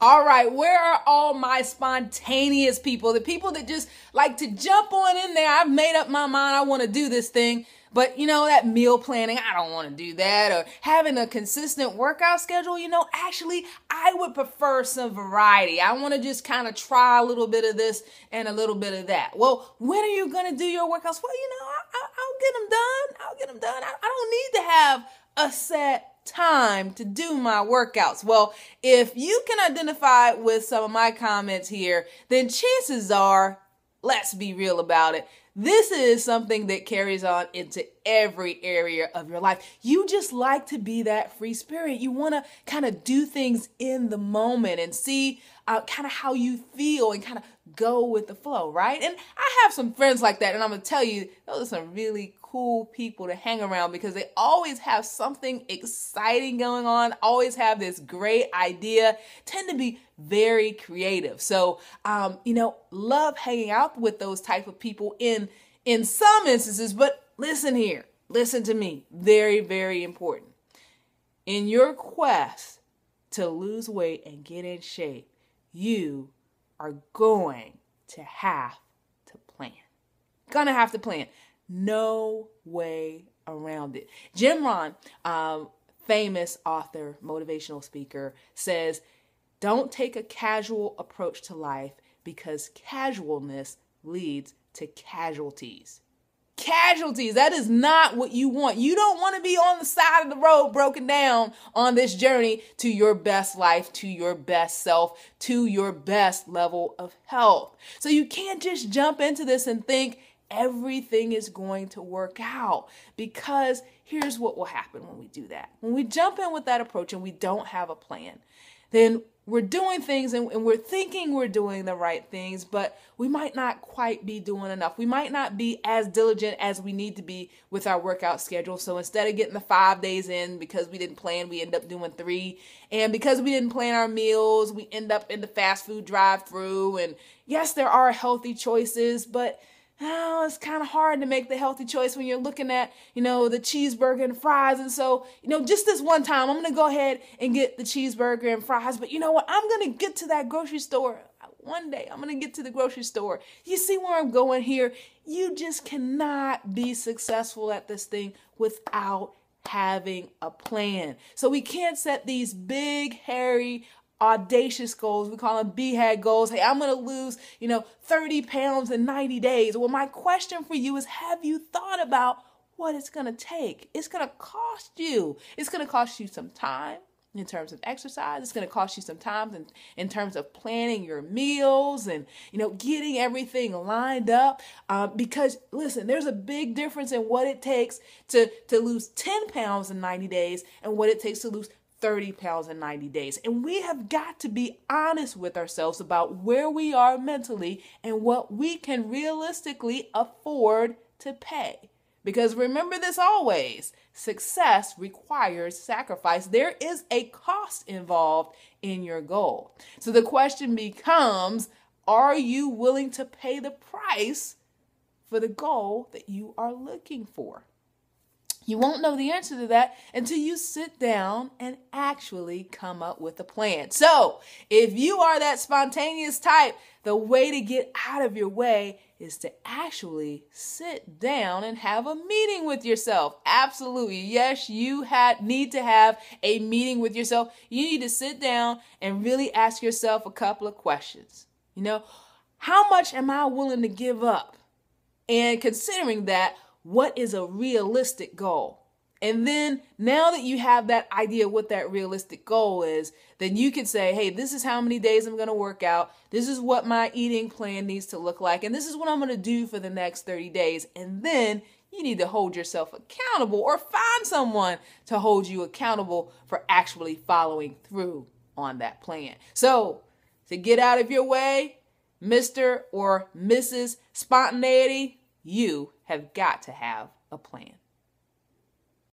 All right, where are all my spontaneous people? The people that just like to jump on in there. I've made up my mind. I want to do this thing. But, that meal planning, I don't want to do that. Or having a consistent workout schedule, actually, I would prefer some variety. I want to just kind of try a little bit of this and a little bit of that. Well, when are you going to do your workouts? Well, I'll get them done. I'll get them done. I don't need to have a set time to do my workouts. Well, if you can identify with some of my comments here, then chances are, let's be real about it, this is something that carries on into every area of your life. You just like to be that free spirit. You want to kind of do things in the moment and see kind of how you feel and kind of go with the flow, right? And I have some friends like that, and I'm going to tell you, those are some really cool people to hang around because they always have something exciting going on, always have this great idea, tend to be very creative. So, love hanging out with those type of people in some instances, but listen here, listen to me, very, very important. In your quest to lose weight and get in shape, you are going to have to plan. Gonna have to plan. No way around it. Jim Rohn, famous author, motivational speaker, says, don't take a casual approach to life because casualness leads to casualties. Casualties, that is not what you want. You don't want to be on the side of the road broken down on this journey to your best life, to your best self, to your best level of health. So you can't just jump into this and think everything is going to work out, because here's what will happen when we do that. When we jump in with that approach and we don't have a plan, then we're doing things and we're thinking we're doing the right things, but we might not quite be doing enough. We might not be as diligent as we need to be with our workout schedule. So instead of getting the 5 days in because we didn't plan, we end up doing 3. And because we didn't plan our meals, we end up in the fast food drive-through. And yes, there are healthy choices, but it's kind of hard to make the healthy choice when you're looking at, the cheeseburger and fries. And so, just this one time, I'm going to go ahead and get the cheeseburger and fries. But you know what? I'm going to get to that grocery store. One day, I'm going to get to the grocery store. You see where I'm going here? You just cannot be successful at this thing without having a plan. So we can't set these big, hairy, audacious goals. We call them BHAG goals. Hey, I'm going to lose, 30 pounds in 90 days. Well, my question for you is, have you thought about what it's going to take? It's going to cost you. It's going to cost you some time in terms of exercise. It's going to cost you some time in terms of planning your meals and, getting everything lined up. Because listen, there's a big difference in what it takes to lose 10 pounds in 90 days and what it takes to lose 30 pounds in 90 days. And we have got to be honest with ourselves about where we are mentally and what we can realistically afford to pay. Because remember this always, success requires sacrifice. There is a cost involved in your goal. So the question becomes, are you willing to pay the price for the goal that you are looking for? You won't know the answer to that until you sit down and actually come up with a plan. So if you are that spontaneous type, the way to get out of your way is to actually sit down and have a meeting with yourself. Absolutely. Yes, you need to have a meeting with yourself. You need to sit down and really ask yourself a couple of questions. How much am I willing to give up? And considering that, what is a realistic goal? And then now that you have that idea what that realistic goal is, then you can say, hey, this is how many days I'm going to work out. This is what my eating plan needs to look like. And this is what I'm going to do for the next 30 days. And then you need to hold yourself accountable or find someone to hold you accountable for actually following through on that plan. So to get out of your way, Mr. or Mrs. Spontaneity, you have got to have a plan.